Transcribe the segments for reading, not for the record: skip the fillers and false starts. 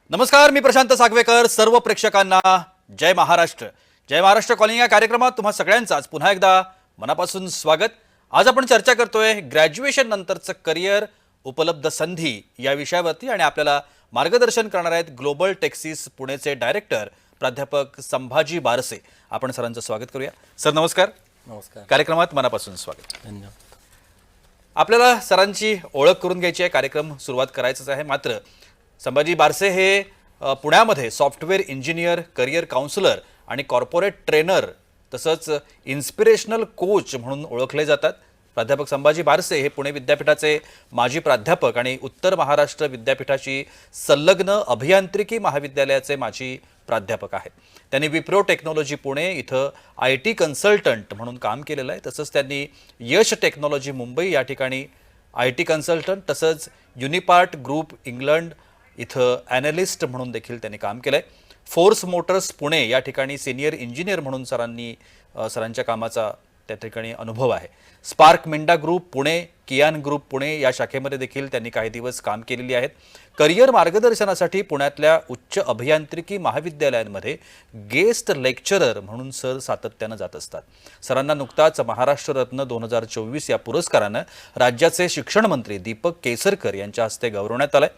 नमस्कार, मी प्रशांत सागवेकर. सर्व प्रेक्षकांना जय महाराष्ट्र. जय महाराष्ट्र कॉलिंग या कार्यक्रमात तुम्हा सगळ्यांचं आज पुन्हा एकदा मनापासून स्वागत. आज आपण चर्चा करतोय ग्रॅज्युएशन नंतरचं करिअर, उपलब्ध संधी या विषयावरती आणि आपल्याला मार्गदर्शन करणार आहेत ग्लोबल टेक्सिस पुणेचे डायरेक्टर प्राध्यापक संभाजी बारसे. आपण सरांचं स्वागत करूया. सर नमस्कार. नमस्कार. कार्यक्रमात मनापासून स्वागत. धन्यवाद. आपल्याला सरांची ओळख करून घ्यायची आहे. कार्यक्रम सुरुवात करायचाच आहे. मात्र संभाजी बारसे हे पुण्यामध्ये सॉफ्टवेअर इंजिनियर, करिअर काउन्सिलर आणि कॉर्पोरेट ट्रेनर तसंच इन्स्पिरेशनल कोच म्हणून ओळखले जातात. प्राध्यापक संभाजी बारसे हे पुणे विद्यापीठाचे माजी प्राध्यापक आणि उत्तर महाराष्ट्र विद्यापीठाची संलग्न अभियांत्रिकी महाविद्यालयाचे माजी प्राध्यापक आहेत. त्यांनी विप्रो टेक्नॉलॉजी पुणे इथं IT कन्सल्टंट म्हणून काम केलेलं आहे. तसंच त्यांनी यश टेक्नॉलॉजी मुंबई या ठिकाणी IT कन्सल्टंट तसंच युनिपार्ट ग्रुप इंग्लंड इथं ॲनालिस्ट म्हणून देखील त्यांनी काम केलं आहे. फोर्स मोटर्स पुणे या ठिकाणी सिनियर इंजिनियर म्हणून सरांच्या कामाचा त्या ठिकाणी अनुभव आहे. स्पार्क मिंडा ग्रुप पुणे, कियान ग्रुप पुणे या शाखेमध्ये देखील त्यांनी काही दिवस काम केलेली आहेत. करिअर मार्गदर्शनासाठी पुण्यातल्या उच्च अभियांत्रिकी महाविद्यालयांमध्ये गेस्ट लेक्चरर म्हणून सर सातत्यानं जात असतात. सरांना नुकताच महाराष्ट्र रत्न 2024 या पुरस्कारानं राज्याचे शिक्षण मंत्री दीपक केसरकर यांच्या हस्ते गौरवण्यात आलंय.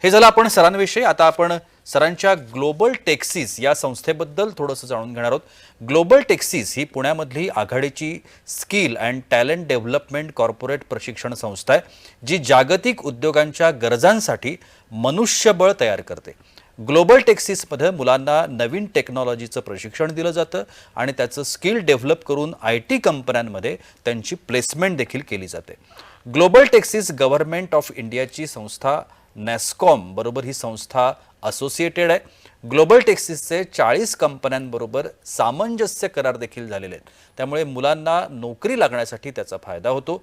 हे झालं आपण सरांविषयी. आता आपण सरांच्या ग्लोबल टेक्सिस या संस्थेबद्दल थोडंसं जाणून घेणार आहोत. ग्लोबल टेक्सिस ही पुण्यामधली आघाडीची skill and talent development corporate प्रशिक्षण संस्था आहे, जी जागतिक उद्योगांच्या गरजांसाठी मनुष्यबळ तयार करते. ग्लोबल टेक्सिसमध्ये मुलांना नवीन टेक्नॉलॉजीचं प्रशिक्षण दिलं जातं आणि त्याचं स्किल डेव्हलप करून IT कंपन्यांमध्ये त्यांची प्लेसमेंट देखील केली जाते. ग्लोबल टेक्सिस गव्हर्नमेंट ऑफ इंडियाची संस्था नॅस्कॉम बरोबर ही संस्था असोसिएटेड आहे. ग्लोबल टेक्सिसचे 40 कंपन्यांबरोबर सामंजस्य करार देखील झालेले आहेत. त्यामुळे मुलांना नोकरी लागण्यासाठी त्याचा फायदा होतो.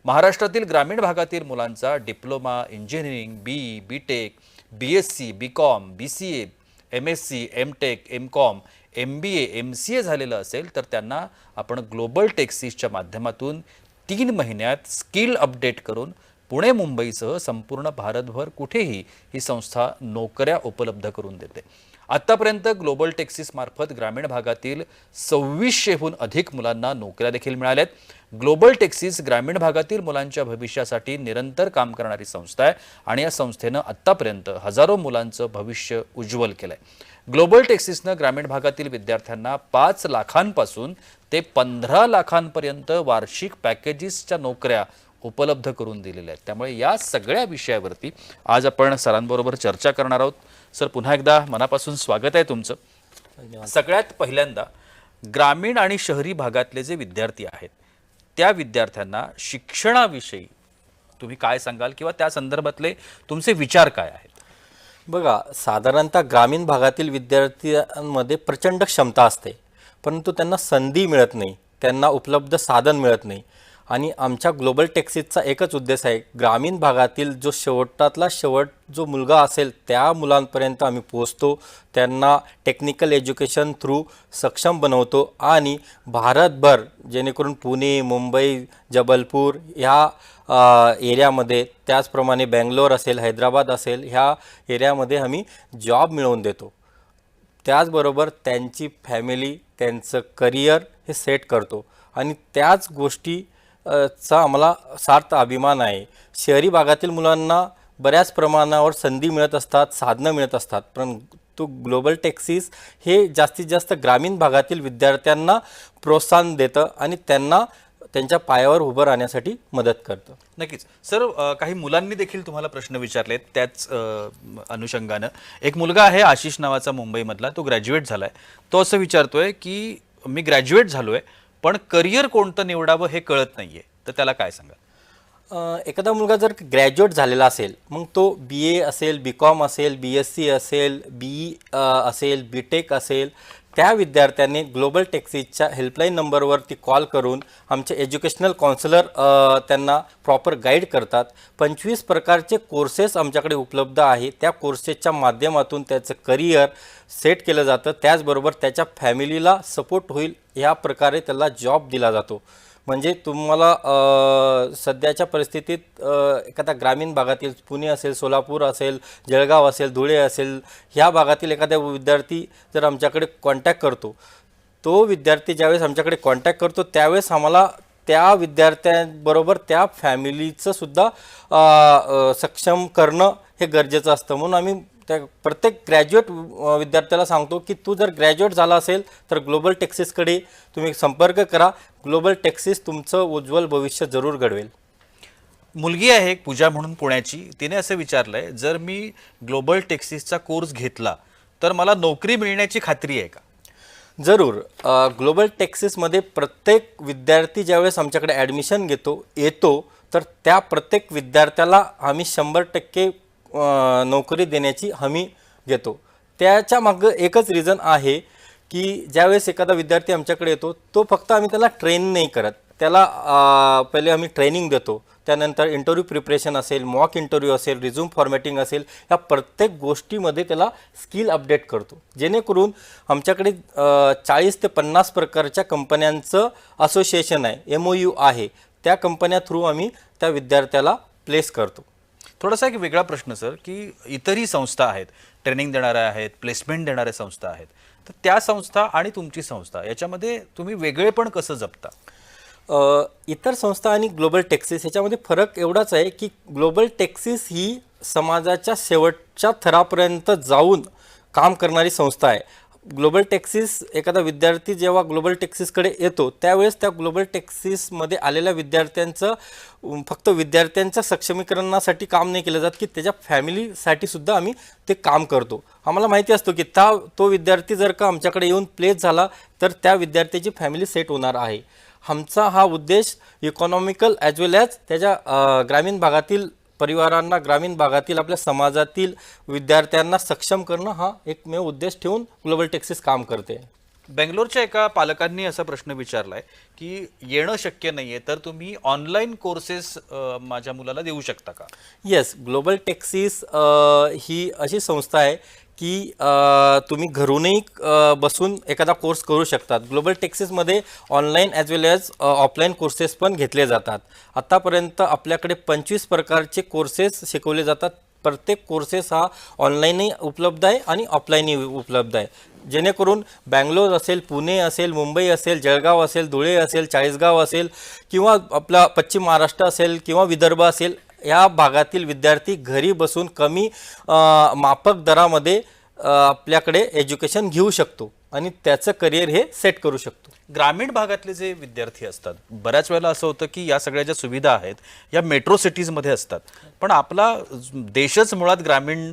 महाराष्ट्रातील ग्रामीण भागातील मुलांचा diploma, engineering, BE, BTech, BSc, BCom, BCA, MSc, MTech, MCom, MBA, MCA झालेलं असेल तर त्यांना आपण ग्लोबल टेक्सिसच्या माध्यमातून 3 महिन्यात स्किल अपडेट करून पुणे मुंबईसह संपूर्ण भारतभर कुठेही ही संस्था नोकऱ्या उपलब्ध करून देते. आत्तापर्यंत ग्लोबल टेक्सिस मार्फत ग्रामीण भागातील 2600हून अधिक मुलांना नोकऱ्या देखील मिळाल्यात. ग्लोबल टेक्सिस ग्रामीण भागातील मुलांच्या भविष्यासाठी निरंतर काम करणारी संस्था आहे आणि या संस्थेनं आत्तापर्यंत हजारो मुलांचं भविष्य उज्ज्वल केलंय. ग्लोबल टेक्सिसनं ग्रामीण भागातील विद्यार्थ्यांना 5 लाखांपासून ते 15 लाखांपर्यंत वार्षिक पॅकेजेसच्या नोकऱ्या उपलब्ध करून दिलेल्या आहेत. त्यामुळे या सगळ्या विषयावरती आज आपण सरांबरोबर चर्चा करणार आहोत. सर पुन्हा एकदा मनापासून स्वागत आहे तुमचं. सगळ्यात पहिल्यांदा ग्रामीण आणि शहरी भागातले जे विद्यार्थी आहेत त्या विद्यार्थ्यांना शिक्षणाविषयी तुम्ही काय सांगाल किंवा त्या संदर्भातले तुमचे विचार काय आहेत? बघा, साधारणतः ग्रामीण भागातील विद्यार्थ्यांमध्ये प्रचंड क्षमता असते, परंतु त्यांना संधी मिळत नाही, त्यांना उपलब्ध साधन मिळत नाही. आणि आमच्या ग्लोबल टेक्सिसचा एकच उद्देश आहे, ग्रामीण भागातील जो शेवटातला शेवट जो मुलगा असेल त्या मुलांपर्यंत आम्ही पोहोचतो, त्यांना टेक्निकल एज्युकेशन थ्रू सक्षम बनवतो आणि भारतभर जेणेकरून पुणे, मुंबई, जबलपूर ह्या एरियामध्ये, त्याचप्रमाणे बेंगलोर असेल, हैदराबाद असेल, ह्या एरियामध्ये आम्ही जॉब मिळवून देतो. त्याचबरोबर त्यांची फॅमिली, त्यांचं करिअर हे सेट करतो आणि त्याच गोष्टी चा आम्हाला सार्थ अभिमान आहे. शहरी भागातील मुलांना बऱ्याच प्रमाणावर संधी मिळत असतात, साधनं मिळत असतात, परंतु ग्लोबल टेक्सिस हे जास्तीत जास्त ग्रामीण भागातील विद्यार्थ्यांना प्रोत्साहन देतं आणि त्यांना त्यांच्या पायावर उभं राहण्यासाठी मदत करतं. नक्कीच सर, काही मुलांनी देखील तुम्हाला प्रश्न विचारलेत त्याच अनुषंगानं. एक मुलगा आहे आशिष नावाचा मुंबईमधला, तो ग्रॅज्युएट झालाय. तो असं विचारतोय की मी ग्रॅज्युएट झालोय पण करिअर कोणतं निवडावं हे कळत नाहीये, तर त्याला काय सांगा? एखादा मुलगा जर ग्रॅज्युएट झालेला असेल, मग तो BA असेल, BCom असेल, BSc असेल, BE असेल, BTech असेल, त्या विद्यार्थ्यांनी ग्लोबल टेक्सिसच्या हेल्पलाईन नंबरवरती कॉल करून आमचे एज्युकेशनल काउन्सिलर त्यांना प्रॉपर गाईड करतात. 25 प्रकारचे कोर्सेस आमच्याकडे उपलब्ध आहे. त्या कोर्सेसच्या माध्यमातून त्याचं करिअर सेट केलं जातं. त्याचबरोबर त्याच्या फॅमिलीला सपोर्ट होईल या प्रकारे त्याला जॉब दिला जातो. म्हणजे तुम्हाला सध्याच्या परिस्थितीत एखादा ग्रामीण भागातील पुणे असेल, सोलापूर असेल, जळगाव असेल, धुळे असेल, ह्या भागातील एखादा विद्यार्थी जर आमच्याकडे कॉन्टॅक्ट करतो, तो विद्यार्थी ज्यावेळेस आमच्याकडे कॉन्टॅक्ट करतो त्यावेळेस आम्हाला त्या विद्यार्थ्यांबरोबर त्या फॅमिलीचं सुद्धा सक्षम करणं हे गरजेचं असतं. म्हणून आम्ही त्या प्रत्येक ग्रॅज्युएट विद्यार्थ्याला सांगतो की तू जर ग्रॅज्युएट झाला असेल तर ग्लोबल टेक्सिसकडे तुम्ही संपर्क करा. ग्लोबल टेक्सिस तुमचं उज्ज्वल भविष्य जरूर घडवेल. मुलगी आहे एक पूजा म्हणून पुण्याची, तिने असं विचारलंय, जर मी ग्लोबल टेक्सिसचा कोर्स घेतला तर मला नोकरी मिळण्याची खात्री आहे का? जरूर. ग्लोबल टेक्सिसमध्ये प्रत्येक विद्यार्थी ज्यावेळेस आमच्याकडे ॲडमिशन येतो तर त्या प्रत्येक विद्यार्थ्याला आम्ही 100% नोकरी देण्याची हमी घेतो. त्याच्या मागं एकच रिझन आहे की ज्यावेळेस एखादा विद्यार्थी आमच्याकडे येतो तो फक्त आम्ही त्याला ट्रेन नाही करत, त्याला पहिले आम्ही ट्रेनिंग देतो, त्यानंतर इंटरव्ह्यू प्रिपरेशन असेल, मॉक इंटरव्ह्यू असेल, रिझ्यूम फॉर्मॅटिंग असेल, या प्रत्येक गोष्टीमध्ये त्याला स्किल अपडेट करतो, जेणेकरून आमच्याकडे 40 ते 50 प्रकारच्या कंपन्यांचं असोसिएशन आहे, MOU आहे, त्या कंपन्या थ्रू आम्ही त्या विद्यार्थ्याला प्लेस करतो. थोडासा एक वेगळा प्रश्न सर, की इतरही संस्था आहेत, ट्रेनिंग देणाऱ्या आहेत, प्लेसमेंट देणाऱ्या संस्था आहेत, तर त्या संस्था आणि तुमची संस्था याच्यामध्ये तुम्ही वेगळेपण कसं जपता? इतर संस्था आणि ग्लोबल टेक्सिस ह्याच्यामध्ये फरक एवढाच आहे की ग्लोबल टेक्सिस ही समाजाच्या शेवटच्या थरापर्यंत जाऊन काम करणारी संस्था आहे. ग्लोबल टेक्सिस एखादा विद्यार्थी जेव्हा ग्लोबल टेक्सिसकडे येतो त्यावेळेस त्या ग्लोबल टेक्सिसमध्ये आलेल्या विद्यार्थ्यांचं फक्त विद्यार्थ्यांच्या सक्षमीकरणासाठी काम नाही केलं जात की त्याच्या फॅमिलीसाठी सुद्धा आम्ही ते काम करतो. आम्हाला माहिती असतो की तो विद्यार्थी जर का आमच्याकडे येऊन प्लेस झाला तर त्या विद्यार्थ्याची फॅमिली सेट होणार आहे. आमचा हा उद्देश इकॉनॉमिकल ॲज वेल ॲज त्याच्या ग्रामीण भागातील परिवारांना, ग्रामीण भागातील आपल्या समाजातील विद्यार्थ्यांना सक्षम करणं हा एकमेव उद्देश ठेवून ग्लोबल टेक्सिस काम करते. बेंगलोरच्या एका पालकांनी असा प्रश्न विचारलाय की येणं शक्य नाहीये तर तुम्ही ऑनलाईन कोर्सेस माझ्या मुलाला देऊ शकता का? येस, ग्लोबल टेक्सिस ही अशी संस्था आहे की तुम्ही घरूनही बसून एखादा कोर्स करू शकतात. ग्लोबल टेक्सिसमध्ये ऑनलाईन ॲज वेल ॲज ऑफलाईन कोर्सेस पण घेतले जातात. आत्तापर्यंत आपल्याकडे 25 प्रकारचे कोर्सेस शिकवले जातात. प्रत्येक कोर्सेस हा ऑनलाईनही उपलब्ध आहे आणि ऑफलाईनही उपलब्ध आहे, जेणेकरून बँगलोर असेल, पुणे असेल, मुंबई असेल, जळगाव असेल, धुळे असेल, चाळीसगाव असेल किंवा आपला पश्चिम महाराष्ट्र असेल किंवा विदर्भ असेल, या भागातील विद्यार्थी घरी बसून कमी माफक दरामध्ये आपल्याकडे एज्युकेशन घेऊ शकतो आणि त्याचं करिअर हे सेट करू शकतो. ग्रामीण भागातले जे विद्यार्थी असतात, बऱ्याच वेळेला असं होतं की या सगळ्या ज्या सुविधा आहेत या मेट्रो सिटीजमध्ये असतात, पण आपला देशच मुळात ग्रामीण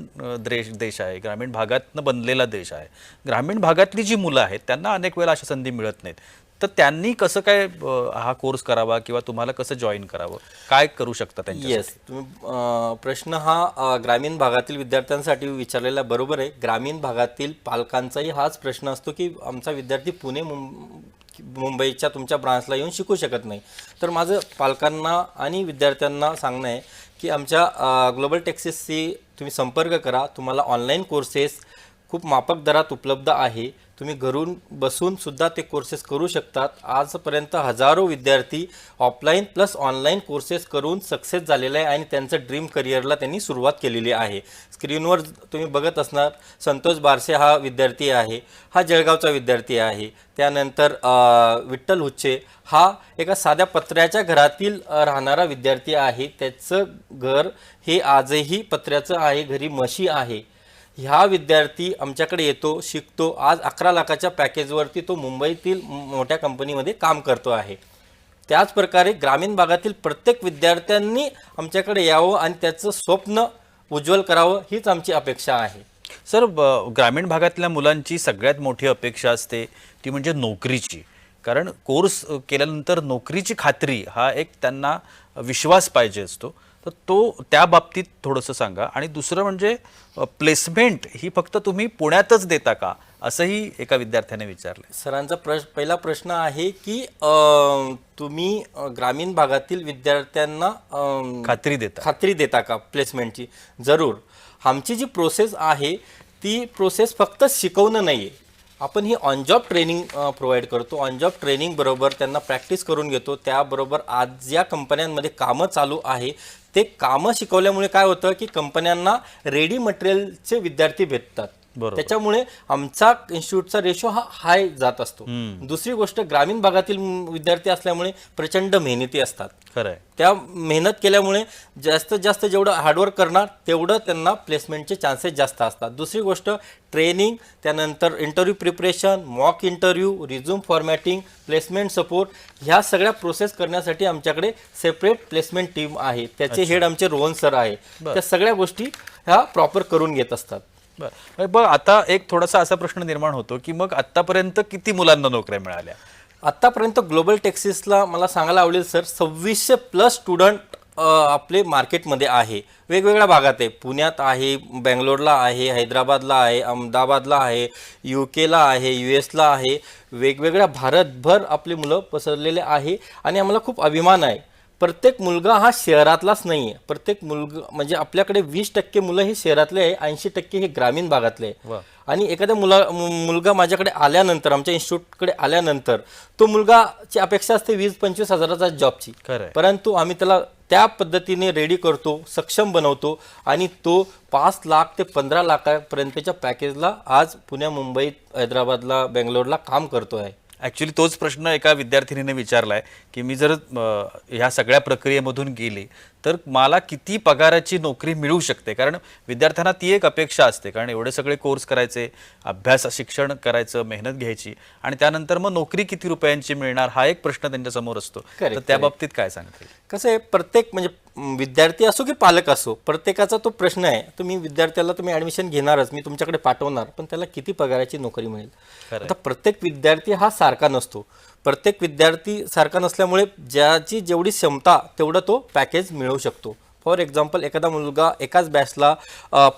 देश आहे, ग्रामीण भागातनं बनलेला देश आहे. ग्रामीण भागातली जी मुलं आहेत त्यांना अनेक वेळेला अशा संधी मिळत नाहीत, तर त्यांनी कसं काय हा कोर्स करावा किंवा तुम्हाला कसं जॉईन करावं, काय करू शकता त्यांच्यासाठी? येस, तुम्ही प्रश्न हा ग्रामीण भागातील विद्यार्थ्यांसाठी विचारलेला बरोबर आहे. ग्रामीण भागातील पालकांचाही हाच प्रश्न असतो की आमचा विद्यार्थी पुणे मुंबईच्या तुमच्या ब्रांचला येऊन शिकू शकत नाही. तर माझं पालकांना आणि विद्यार्थ्यांना सांगणं आहे की आमच्या ग्लोबल टेक्सिसशी तुम्ही संपर्क करा. तुम्हाला ऑनलाईन कोर्सेस खूप माफक दरात उपलब्ध आहे. तुम्ही घरून बसून सुद्धा ते कोर्सेस करू शकतात. आजपर्यंत हजारो विद्यार्थी ऑफलाईन प्लस ऑनलाईन कोर्सेस करून सक्सेस झालेले आहे आणि त्यांचं ड्रीम करिअरला त्यांनी सुरुवात केलेली आहे. स्क्रीनवर तुम्ही बघत असणार संतोष बारसे हा विद्यार्थी आहे, हा जळगावचा विद्यार्थी आहे. त्यानंतर विठ्ठल हुच्चे हा एका साध्या पत्र्याच्या घरातील राहणारा विद्यार्थी आहे. त्याचं घर हे आजही पत्र्याचं आहे, घरी म्हशी आहे. ह्या विद्यार्थी आमच्याकडे येतो, शिकतो. आज 11 लाखाच्या पॅकेजवरती तो मुंबईतील मोठ्या कंपनीमध्ये काम करतो आहे. त्याच प्रकारे ग्रामीण भागातील प्रत्येक विद्यार्थ्यांनी आमच्याकडे यावं आणि त्याचं स्वप्न उज्ज्वल करावं हीच आमची अपेक्षा आहे. सर, ग्रामीण भागातल्या मुलांची सगळ्यात मोठी अपेक्षा असते ती म्हणजे नोकरीची, कारण कोर्स केल्यानंतर नोकरीची खात्री हा एक त्यांना विश्वास पाहिजे असतो. तर तो त्या बाबतीत थोडंसं सांगा. आणि दुसरं म्हणजे प्लेसमेंट ही फक्त तुम्ही पुण्यातच देता का, असंही एका विद्यार्थ्याने विचारलं. सरांचा पहिला प्रश्न आहे की तुम्ही ग्रामीण भागातील विद्यार्थ्यांना खात्री देता का प्लेसमेंटची? जरूर. आमची जी प्रोसेस आहे ती प्रोसेस फक्त शिकवणं नाही आहे. आपण ही ऑन जॉब ट्रेनिंग प्रोव्हाइड करतो. ऑन जॉब ट्रेनिंग बरोबर त्यांना प्रॅक्टिस करून घेतो. त्याबरोबर आज ज्या कंपन्यांमध्ये कामं चालू आहे ते कामं शिकवल्यामुळे काय होतं की कंपन्यांना रेडी मटेरियलचे विद्यार्थी भेटतात. बरोबर. त्याच्यामुळे आमचा इन्स्टिट्यूटचा रेशो हा हाय जात असतो. दुसरी गोष्ट, ग्रामीण भागातील विद्यार्थी असल्यामुळे प्रचंड मेहनती असतात. खरंय. त्या मेहनत केल्यामुळे जास्तीत जास्त जेवढं हार्डवर्क करणार तेवढं त्यांना प्लेसमेंटचे चान्सेस जास्त असतात. दुसरी गोष्ट, ट्रेनिंग, त्यानंतर interview preparation, mock interview, resume formatting, placement support, ह्या सगळ्या प्रोसेस करण्यासाठी आमच्याकडे सेपरेट प्लेसमेंट टीम आहे. त्याचे हेड आमचे रोहन सर आहे. त्या सगळ्या गोष्टी ह्या प्रॉपर करून घेत असतात. बरं, बघ आता एक थोडासा असा प्रश्न निर्माण होतो की मग आतापर्यंत किती मुलांना नोकऱ्या मिळाल्या? आतापर्यंत ग्लोबल टेक्सिसला मला सांगायला आवडेल सर, 2600+ स्टुडंट आपले मार्केटमध्ये आहे. वेगवेगळ्या भागात आहे. पुण्यात आहे, बेंगलोरला आहे, हैदराबादला आहे, अहमदाबादला आहे, UK ला आहे, US ला आहे. वेगवेगळ्या भारतभर आपली मुलं पसरलेले आहे आणि आम्हाला खूप अभिमान आहे. प्रत्येक मुलगा हा शहरातलाच नाही आहे. प्रत्येक मुलगा म्हणजे आपल्याकडे 20% मुलं हे शहरातले आहे, 80% हे ग्रामीण भागातले आहे. आणि एखाद्या मुलगा माझ्याकडे आल्यानंतर, आमच्या इन्स्टिट्यूटकडे आल्यानंतर, तो मुलगाची अपेक्षा असते 20-25 हजाराचा जॉबची. परंतु आम्ही त्याला त्या पद्धतीने रेडी करतो, सक्षम बनवतो आणि तो 5 लाख ते 15 लाखापर्यंतच्या पॅकेजला आज पुण्या, मुंबईत, हैदराबादला, बेंगलोरला काम करतो आहे. ॲक्च्युली तोच प्रश्न एका विद्यार्थिनीने विचारला आहे की मी जर ह्या सगळ्या प्रक्रियेमधून गेली तर मला किती पगाराची नोकरी मिळू शकते. कारण विद्यार्थ्यांना ती एक अपेक्षा असते, कारण एवढे सगळे कोर्स करायचे, अभ्यास शिक्षण करायचं, मेहनत घ्यायची आणि त्यानंतर मग नोकरी किती रुपयांची मिळणार हा एक प्रश्न त्यांच्यासमोर असतो. तर त्या बाबतीत काय सांगते? कसं आहे, प्रत्येक म्हणजे विद्यार्थी असो की पालक असो, प्रत्येकाचा तो प्रश्न आहे. तुम्ही विद्यार्थ्याला तुम्ही ॲडमिशन घेणारच, मी तुमच्याकडे पाठवणार, पण त्याला किती पगाराची नोकरी मिळेल? आता प्रत्येक विद्यार्थी हा सारखा नसतो. प्रत्येक विद्यार्थी सारखा नसल्यामुळे ज्याची जेवढी क्षमता तेवढं तो पॅकेज मिळवू शकतो. फॉर एक्झाम्पल, एखादा मुलगा एकाच बॅचला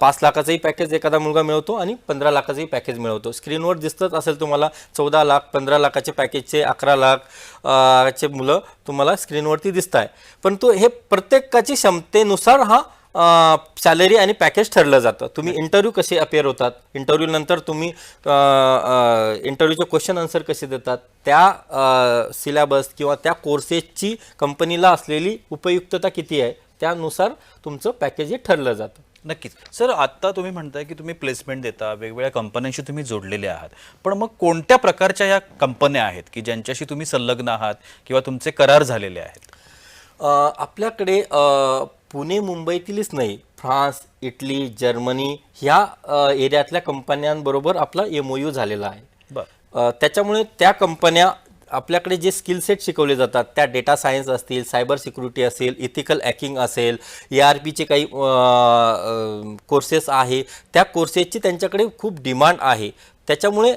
5 लाखाचंही पॅकेज एखादा मुलगा मिळवतो आणि 15 लाखाचंही पॅकेज मिळवतो. स्क्रीनवर दिसतच असेल तुम्हाला, 14 लाख, 15 लाखाचे पॅकेजचे, 11 लाख चे मुलं तुम्हाला स्क्रीनवरती दिसत आहे. पण तो हे प्रत्येकाची क्षमतेनुसार हा सॅलरी आणि पॅकेज ठरलं जातं. तुम्ही इंटरव्ह्यू कसे अपेअर होतात, इंटरव्ह्यू नंतर तुम्ही इंटरव्ह्यूचे क्वेश्चन आन्सर कसे देतात, त्या सिलेबस किंवा त्या कोर्सेसची कंपनीला असलेली उपयुक्तता किती आहे, त्यानुसार तुमचं पॅकेज हे ठरलं जातं. नक्कीच सर. आत्ता तुम्ही म्हणताय की तुम्ही प्लेसमेंट देता, वेगवेगळ्या कंपन्यांशी तुम्ही जोडलेले आहात, पण मग कोणत्या प्रकारच्या ह्या कंपन्या आहेत की ज्यांच्याशी तुम्ही संलग्न आहात किंवा तुमचे करार झालेले आहेत? आपल्याकडे पुणे मुंबईतीलच नाही, फ्रान्स, इटली, जर्मनी ह्या एरियातल्या कंपन्यांबरोबर आपला MOU झालेला आहे. त्याच्यामुळे त्या कंपन्या आपल्याकडे जे स्किल सेट शिकवले जातात, त्या डेटा सायन्स असतील, सायबर सिक्युरिटी असेल, इथिकल हॅकिंग असेल, ERPचे काही कोर्सेस आहे, त्या कोर्सेसची त्यांच्याकडे खूप डिमांड आहे. त्याच्यामुळे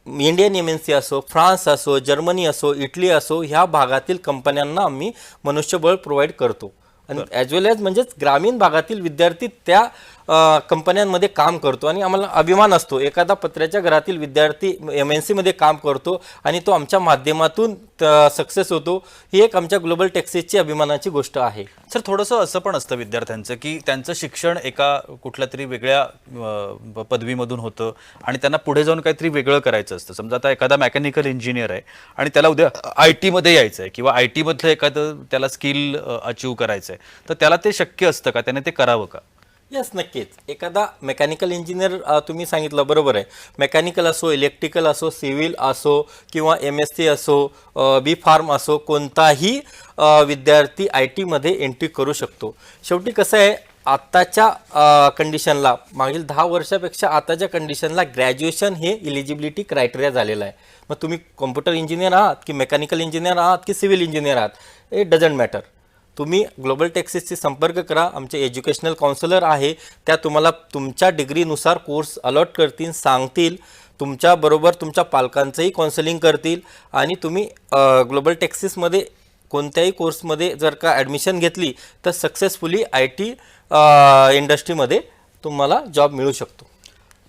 इंडियन MNC असो, फ्रान्स असो, जर्मनी असो, इटली असो, ह्या भागातील कंपन्यांना आम्ही मनुष्यबळ प्रोव्हाइड करतो. आणि ॲज वेल ॲज म्हणजेच ग्रामीण भागातील विद्यार्थी त्या कंपन्यांमध्ये काम करतो आणि आम्हाला अभिमान असतो. एखादा पत्र्याच्या घरातील विद्यार्थी MNC मध्ये काम करतो आणि तो आमच्या माध्यमातून सक्सेस होतो. ही एक आमच्या ग्लोबल टेक्सिसची अभिमानाची गोष्ट आहे. सर, थोडंसं असं पण असतं विद्यार्थ्यांचं की त्यांचं शिक्षण एका कुठल्या तरी वेगळ्या पदवीमधून होतं आणि त्यांना पुढे जाऊन काहीतरी वेगळं करायचं असतं. समजा आता एखादा मेकॅनिकल इंजिनियर आहे आणि त्याला उद्या IT मध्ये यायचं आहे किंवा IT मधलं एखादं त्याला स्किल अचीव करायचं आहे, तर त्याला ते शक्य असतं का? त्याने ते करावं का? यस, नक्कीच. एखादा मेकॅनिकल इंजिनियर, तुम्ही सांगितलं बरोबर आहे, मेकॅनिकल असो, इलेक्ट्रिकल असो, सिव्हिल असो किंवा MSc असो, B फार्म असो, कोणताही विद्यार्थी IT मध्ये एंट्री करू शकतो. शेवटी कसं आहे, आत्ताच्या कंडिशनला, मागील 10 वर्षापेक्षा आताच्या कंडिशनला ग्रॅज्युएशन हे इलिजिबिलिटी क्रायटेरिया झालेलं आहे. मग तुम्ही कॉम्प्युटर इंजिनियर आहात की मेकॅनिकल इंजिनियर आहात की सिव्हिल इंजिनियर आहात, इट डझंट मॅटर. तुम्ही ग्लोबल टेक्सिसशी संपर्क करा. आमचे एज्युकेशनल काउन्सिलर आहे, त्या तुम्हाला तुमच्या डिग्रीनुसार कोर्स अलॉट करतील, सांगतील, तुमच्याबरोबर तुमच्या पालकांचंही काउन्सिलिंग करतील आणि तुम्ही ग्लोबल टेक्सिसमध्ये कोणत्याही कोर्समध्ये जर का ॲडमिशन घेतली तर सक्सेसफुली IT इंडस्ट्रीमध्ये तुम्हाला जॉब मिळू शकतो.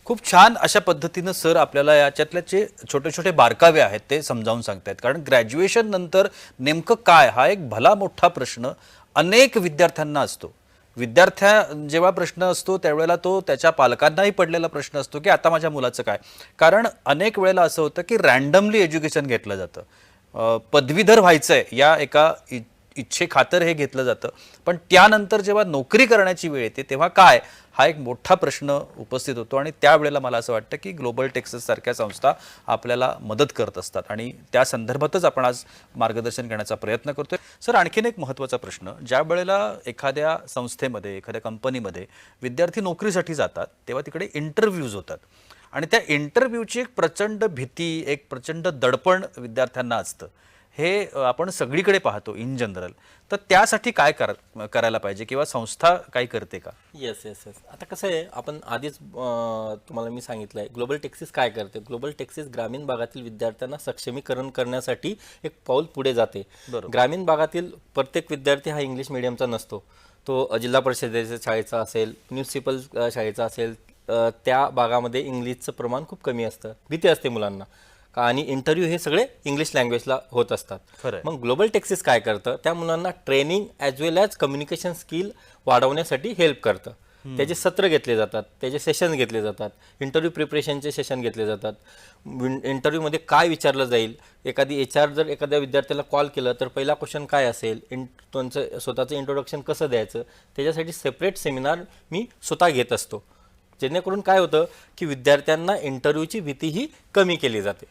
खूप छान अशा पद्धतीनं सर आपल्याला याच्यातले जे छोटे छोटे बारकावे आहेत ते समजावून सांगतायत. कारण ग्रॅज्युएशन नंतर नेमकं काय, हा एक भला मोठा प्रश्न अनेक विद्यार्थ्यांना असतो. जेव्हा प्रश्न असतो त्यावेळेला तो त्याच्या पालकांनाही पडलेला प्रश्न असतो की आता माझ्या मुलाचं काय. कारण अनेक वेळेला असं होतं की रँडमली एज्युकेशन घेतलं जातं. पदवीधर व्हायचंय या एका इच्छेखातर हे घेतलं जातं, पण त्यानंतर जेव्हा नोकरी करण्याची वेळ येते तेव्हा काय, हा एक मोठा प्रश्न उपस्थित होतो. आणि त्यावेळेला मला असं वाटतं की ग्लोबल टेक्सस सारख्या संस्था आपल्याला मदत करत असतात आणि त्या संदर्भातच आपण आज मार्गदर्शन करण्याचा प्रयत्न करतोय. सर, आणखीन एक महत्त्वाचा प्रश्न, ज्या वेळेला एखाद्या संस्थेमध्ये एखाद्या कंपनीमध्ये विद्यार्थी नोकरीसाठी जातात तेव्हा तिकडे इंटरव्ह्यूज होतात आणि त्या इंटरव्ह्यूची एक प्रचंड भीती, एक प्रचंड दडपण विद्यार्थ्यांना असतं. हे आपण सगळीकडे पाहतो इन जनरल. तर त्यासाठी काय करायला पाहिजे किंवा संस्था काय करते का? येस येस येस आता कसं आहे, आपण आधीच तुम्हाला मी सांगितलं आहे ग्लोबल टेक्सिस काय करते. ग्लोबल टेक्सिस ग्रामीण भागातील विद्यार्थ्यांना सक्षमीकरण करण्यासाठी एक पाऊल पुढे जाते. ग्रामीण भागातील प्रत्येक विद्यार्थी हा इंग्लिश मिडियमचा नसतो. तो जिल्हा परिषदेच्या शाळेचा असेल, म्युनिसिपल शाळेचा असेल, त्या भागामध्ये इंग्लिशचं प्रमाण खूप कमी असतं, भीती असते मुलांना आणि इंटरव्ह्यू हे सगळे इंग्लिश लँग्वेजला होत असतात. मग ग्लोबल टेक्सिस काय करतं, त्या मुलांना ट्रेनिंग ॲज वेल ॲज कम्युनिकेशन स्किल वाढवण्यासाठी हेल्प करतं. त्याचे सत्र घेतले जातात, त्याचे सेशन घेतले जातात, इंटरव्ह्यू प्रिपरेशनचे सेशन घेतले जातात. इंटरव्ह्यूमध्ये काय विचारलं जाईल, एखादी HR जर एखाद्या विद्यार्थ्याला कॉल केलं तर पहिला क्वेश्चन काय असेल, त्यांचं स्वतःचं इंट्रोडक्शन कसं द्यायचं, त्याच्यासाठी सेपरेट सेमिनार मी स्वतः घेत असतो. जेणेकरून काय होतं की विद्यार्थ्यांना इंटरव्ह्यूची भीतीही कमी केली जाते.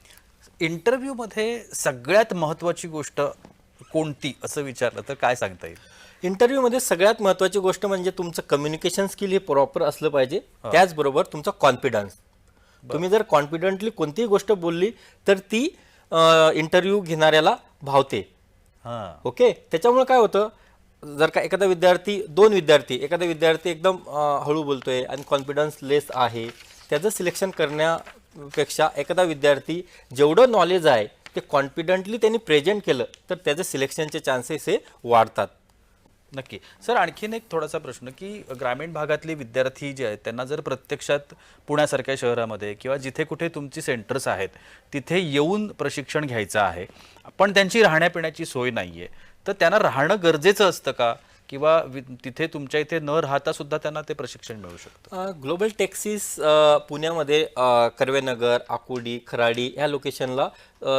इंटरव्ह्यूमध्ये सगळ्यात महत्त्वाची गोष्ट कोणती असं विचारलं तर काय सांगता येईल? इंटरव्ह्यूमध्ये सगळ्यात महत्त्वाची गोष्ट म्हणजे तुमचं कम्युनिकेशन स्किल हे प्रॉपर असलं पाहिजे. त्याचबरोबर तुमचा कॉन्फिडन्स. तुम्ही जर कॉन्फिडंटली कोणतीही गोष्ट बोलली तर ती इंटरव्ह्यू घेणाऱ्याला भावते. ओके, त्याच्यामुळे काय होतं, जर का एखादा विद्यार्थी एखादा विद्यार्थी एकदम हळू बोलतोय आणि कॉन्फिडन्स लेस आहे, त्याचं सिलेक्शन करण्यापेक्षा एखादा विद्यार्थी जेवढं नॉलेज आहे ते कॉन्फिडंटली त्यांनी प्रेझेंट केलं तर त्याचं सिलेक्शनचे चान्सेस हे वाढतात. नक्की. सर, आणखीन एक थोडासा प्रश्न की ग्रामीण भागातले विद्यार्थी जे आहेत त्यांना जर प्रत्यक्षात पुण्यासारख्या शहरामध्ये किंवा जिथे कुठे तुमची सेंटर्स आहेत तिथे येऊन प्रशिक्षण घ्यायचं आहे, पण त्यांची राहण्यापिण्याची सोय नाही आहे, तर त्यांना राहणं गरजेचं असतं का, किंवा तिथे तुमच्या इथे न राहता सुद्धा त्यांना ते प्रशिक्षण मिळू शकतं? ग्लोबल टेक्सिस पुण्यामध्ये कर्वेनगर, आकुर्डी, खराडी ह्या लोकेशनला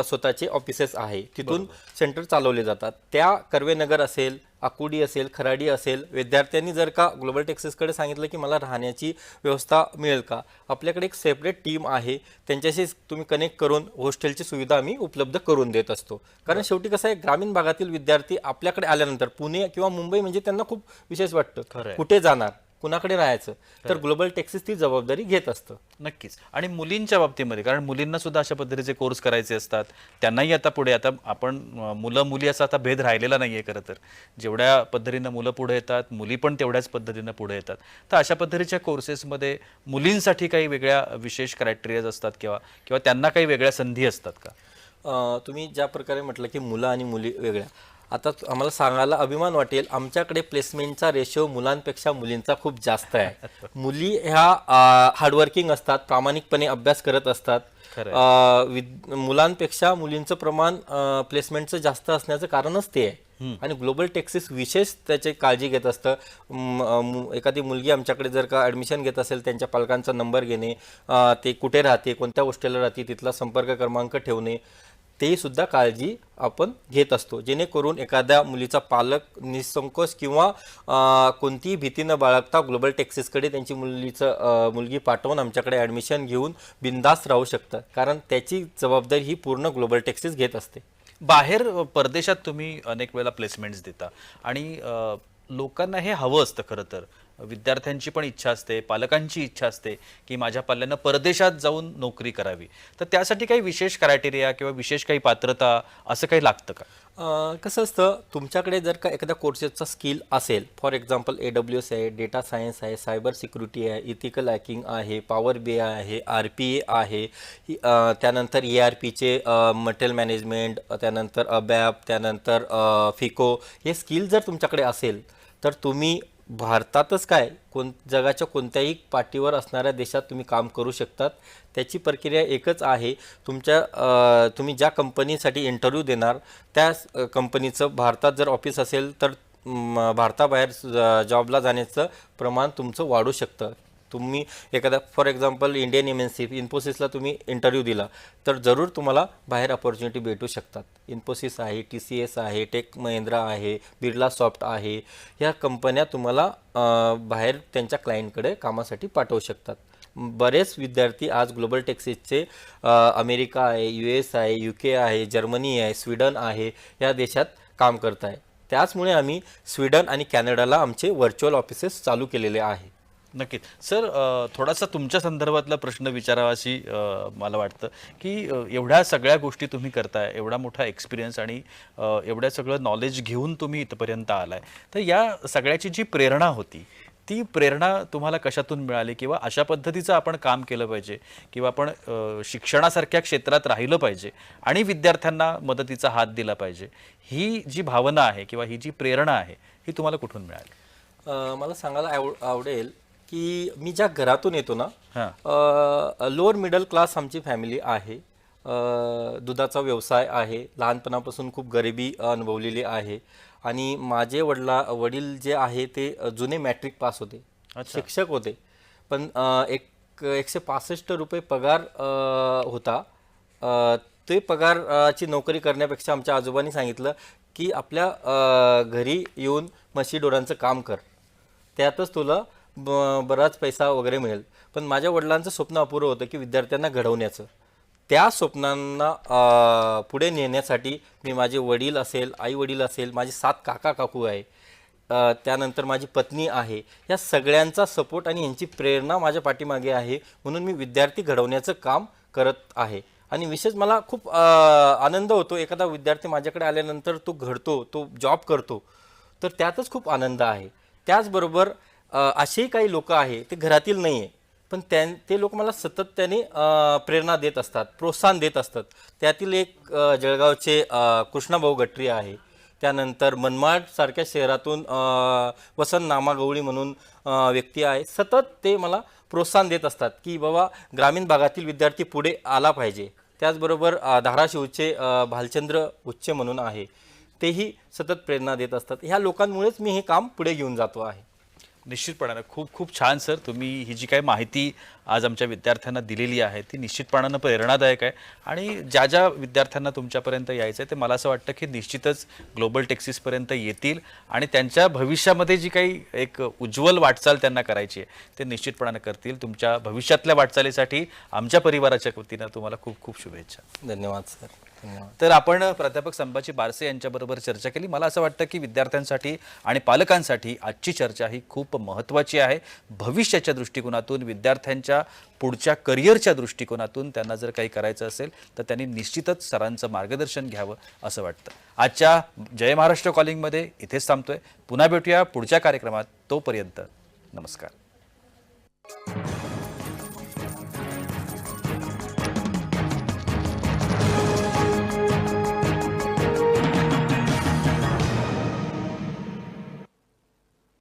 स्वतःचे ऑफिसेस आहे, तिथून सेंटर चालवले जातात. त्या कर्वेनगर असेल, आकुर्डी असेल, खराडी असेल, विद्यार्थ्यांनी जर का ग्लोबल टेक्सिसकडे सांगितलं की मला राहण्याची व्यवस्था मिळेल का, आपल्याकडे एक सेपरेट टीम आहे, त्यांच्याशी तुम्ही कनेक्ट करून हॉस्टेलची सुविधा आम्ही उपलब्ध करून देत असतो. कारण शेवटी कसं आहे, ग्रामीण भागातील विद्यार्थी आपल्याकडे आल्यानंतर पुणे किंवा मुंबई म्हणजे त्यांना खूप विशेष वाटतं, कुठे जाणार, कुणाकडे राहायचं, तर ग्लोबल टेक्सिस ती जबाबदारी घेत असतं. नक्कीच. आणि मुलींच्या बाबतीमध्ये, कारण मुलींना सुद्धा अशा पद्धतीचे कोर्स करायचे असतात, त्यांनाही आता पुढे, आता आपण मुलं मुली असा आता भेद राहिलेला नाहीये. खरं तर जेवढ्या पद्धतीनं मुलं पुढे येतात, मुली पण तेवढ्याच पद्धतीनं पुढे येतात. तर अशा पद्धतीच्या कोर्सेसमध्ये मुलींसाठी काही वेगळ्या विशेष क्रायटेरियाज असतात किंवा त्यांना काही वेगळ्या संधी असतात का? तुम्ही ज्या प्रकारे म्हटलं की मुलं आणि मुली वेगळ्या, आता आम्हाला सांगायला अभिमान वाटेल, आमच्याकडे प्लेसमेंटचा रेशो मुलांपेक्षा मुलींचा खूप जास्त आहे. मुली ह्या हार्डवर्किंग असतात, प्रामाणिकपणे अभ्यास करत असतात. मुलांपेक्षा मुलींचं प्रमाण प्लेसमेंटचं जास्त असण्याचं कारणच ते आहे. आणि ग्लोबल टेक्सिस विशेष त्याची काळजी घेत असतं. एखादी मुलगी आमच्याकडे जर का ॲडमिशन घेत असेल, त्यांच्या पालकांचा नंबर घेणे, ते कुठे राहते, कोणत्या हॉस्टेलला राहते, तिथला संपर्क क्रमांक ठेवणे, तेही सुद्धा काळजी आपण घेत असतो. जेणेकरून एखाद्या मुलीचा पालक निसंकोच किंवा कोणतीही भीती न बाळगता ग्लोबल टेक्सिसकडे त्यांची मुलगी पाठवून आमच्याकडे ॲडमिशन घेऊन बिंदास राहू शकतं. कारण त्याची जबाबदारी ही पूर्ण ग्लोबल टेक्सिस घेत असते. बाहेर परदेशात तुम्ही अनेक वेळेला प्लेसमेंट्स देता आणि लोकांना हे हवं असतं. खरं तर विद्यार्थ्यांची पण इच्छा असते, पालकांची इच्छा असते की माझ्या पाल्यानं परदेशात जाऊन नोकरी करावी. तर त्यासाठी काही विशेष क्रायटेरिया किंवा विशेष काही पात्रता असं काही लागतं का? कसं असतं, तुमच्याकडे जर का एखाद्या कोर्सेसचा स्किल असेल, फॉर एक्झाम्पल AWS आहे, डेटा सायन्स आहे, सायबर सिक्युरिटी आहे, इथिकल हॅकिंग आहे, पॉवर BI आहे, RPA आहे, त्यानंतर ERPचे मटेरियल मॅनेजमेंट, त्यानंतर ABAP, त्यानंतर FICO, हे स्किल जर तुमच्याकडे असेल तर तुम्ही भारतातच काय जगाच्या कोणत्याही पाठीवर असणाऱ्या देशात तुम्ही काम करू शकतात. त्याची प्रक्रिया एकच आहे, तुम्ही ज्या कंपनीसाठी इंटरव्ह्यू देणार त्या कंपनीचं भारतात जर ऑफिस असेल तर भारताबाहेर जॉबला जाण्याचं प्रमाण तुमचं वाढू शकतं. तुम्ही एखादा फॉर एक्झाम्पल इंडियन MNC इन्फोसिसला तुम्ही इंटरव्ह्यू दिला तर जरूर तुम्हाला बाहेर अपॉर्च्युनिटी भेटू शकतात. इन्फोसिस आहे, TCS आहे, टेक महिंद्रा आहे, बिर्ला सॉफ्ट आहे, ह्या कंपन्या तुम्हाला बाहेर त्यांच्या क्लायंटकडे कामासाठी पाठवू शकतात. बरेच विद्यार्थी आज ग्लोबल टेक्सिसचे अमेरिका आहे, US आहे, UK आहे, जर्मनी आहे, स्वीडन आहे, या देशात काम करत आहे. त्याचमुळे आम्ही स्वीडन आणि कॅनडाला आमचे व्हर्च्युअल ऑफिसेस चालू केलेले आहे. नक्कीच सर, थोडासा तुमच्या संदर्भातला प्रश्न विचारावाशी मला वाटतं की एवढ्या सगळ्या गोष्टी तुम्ही करताय, एवढा मोठा एक्सपिरियन्स आणि एवढ्या सगळं नॉलेज घेऊन तुम्ही इथपर्यंत आलाय, तर या सगळ्याची जी प्रेरणा होती ती प्रेरणा तुम्हाला कशातून मिळाली, किंवा अशा पद्धतीचं आपण काम केलं पाहिजे, किंवा आपण शिक्षणासारख्या क्षेत्रात राहिलं पाहिजे आणि विद्यार्थ्यांना मदतीचा हात दिला पाहिजे, ही जी भावना आहे किंवा ही जी प्रेरणा आहे ही तुम्हाला कुठून मिळाली? मला सांगायला आवडेल की मी ज्या घरातून येतो ना, हां. लोअर मिडल क्लास आमची फॅमिली आहे. दुधाचा व्यवसाय आहे, लहानपणापासून खूप गरिबी अनुभवलेली आहे. आणि माझे वडील जे आहे ते जुने मॅट्रिक पास होते, शिक्षक होते, पण 165 रुपये पगार होता. ते पगारची नोकरी करण्यापेक्षा आमच्या आजोबांनी सांगितलं की आपल्या घरी येऊन म्हशी ढोरांचं काम कर, त्यातच तुला बराच पैसा वगैरे मिळेल. पण माझ्या वडिलांचं स्वप्न अपुरं होतं की विद्यार्थ्यांना घडवण्याचं. त्या स्वप्नांना पुढे नेण्यासाठी मी माझे वडील असेल, आई वडील असेल, माझे 7 काका काकू आहे, त्यानंतर माझी पत्नी आहे, या सगळ्यांचा सपोर्ट आणि यांची प्रेरणा माझ्या पाठीमागे आहे. म्हणून मी विद्यार्थी घडवण्याचं काम करत आहे. आणि विशेष मला खूप आनंद होतो, एखादा विद्यार्थी माझ्याकडे आल्यानंतर तो घडतो, तो जॉब करतो, तर त्यातच खूप आनंद आहे. त्याचबरोबर असेही काही लोक आहे ते घरातील नाही आहे, पण ते लोक मला सातत्याने प्रेरणा देत असतात, प्रोत्साहन देत असतात. त्यातील एक जळगावचे कृष्णाभाऊ गट्री आहे. त्यानंतर मनमाडसारख्या शहरातून वसंत नामागवळी म्हणून व्यक्ती आहे. सतत ते मला प्रोत्साहन देत असतात की बाबा ग्रामीण भागातील विद्यार्थी पुढे आला पाहिजे. त्याचबरोबर धाराशिवचे भालचंद्र उच्चे म्हणून आहे, तेही सतत प्रेरणा देत असतात. ह्या लोकांमुळेच मी हे काम पुढे घेऊन जातो आहे. निश्चितपणानं खूप खूप छान सर, तुम्ही ही जी काही माहिती आज आमच्या विद्यार्थ्यांना दिलेली आहे ती निश्चितपणानं प्रेरणादायक आहे. आणि ज्या ज्या विद्यार्थ्यांना तुमच्यापर्यंत यायचं आहे ते मला असं वाटतं की निश्चितच ग्लोबल टेक्सिसपर्यंत येतील आणि त्यांच्या भविष्यामध्ये जी काही एक उज्ज्वल वाटचाल त्यांना करायची आहे ते निश्चितपणानं करतील. तुमच्या भविष्यातल्या वाटचालीसाठी आमच्या परिवाराच्या वतीनं तुम्हाला खूप खूप शुभेच्छा. धन्यवाद सर. धन्यवाद. तर आपण प्राध्यापक संभाजी बारसे यांच्याबरोबर चर्चा केली. मला असं वाटतं की विद्यार्थ्यांसाठी आणि पालकांसाठी आजची चर्चा ही खूप महत्त्वाची आहे. भविष्याच्या दृष्टिकोनातून, विद्यार्थ्यांच्या पुढच्या करिअरच्या दृष्टिकोनातून त्यांना जर काही करायचं असेल तर त्यांनी निश्चितच सरांचं मार्गदर्शन घ्यावं असं वाटतं. आजच्या जय महाराष्ट्र कॉलिंगमध्ये इथेच थांबतोय. पुन्हा भेटूया पुढच्या कार्यक्रमात. तोपर्यंत नमस्कार.